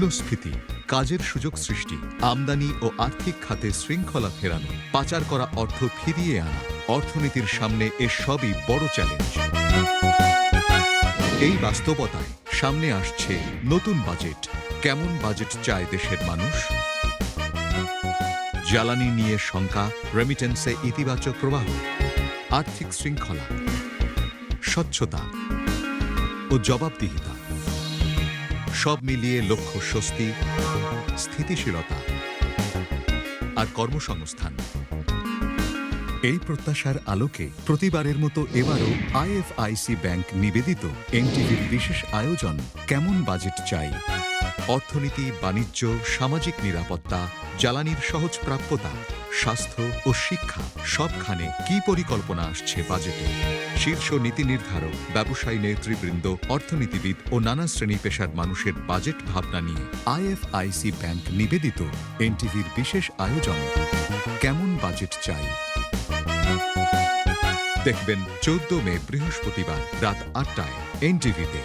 মূল্যস্ফীতি, কাজের সুযোগ সৃষ্টি, আমদানি ও আর্থিক খাতে শৃঙ্খলা ফেরানো, পাচার করা অর্থ ফিরিয়ে আনা, অর্থনীতির সামনে সবই বড় চ্যালেঞ্জ। এই বাস্তবতায় সামনে আসছে নতুন বাজেট। কেমন বাজেট চায় দেশের মানুষ? জ্বালানি নিয়ে শঙ্কা, রেমিটেন্সে ইতিবাচক প্রবাহ, আর্থিক শৃঙ্খলা, স্বচ্ছতা ও জবাবদিহিতা, সব মিলিয়ে লক্ষ্য স্বস্তি, স্থিতিশীলতা আর কর্মসংস্থান। এই প্রত্যাশার আলোকে প্রতিবারের মতো এবারও আইএফআইসি ব্যাংক নিবেদিত এনটিভির বিশেষ আয়োজন কেমন বাজেট চাই। অর্থনীতি, বাণিজ্য, সামাজিক নিরাপত্তা, জ্বালানির সহজ প্রাপ্যতা, স্বাস্থ্য ও শিক্ষা সবখানে কি পরিকল্পনা আসছে বাজেটে। শীর্ষ নীতি নির্ধারক, ব্যবসায়ী নেতৃবৃন্দ, অর্থনীতিবিদ ও নানা শ্রেণী পেশার মানুষের বাজেট ভাবনা নিয়ে আইএফআইসি ব্যাংক নিবেদিত এনটিভির বিশেষ আয়োজন কেমন বাজেট চাই। দেখবেন 14 মে বৃহস্পতিবার রাত 8টায় এনটিভিতে।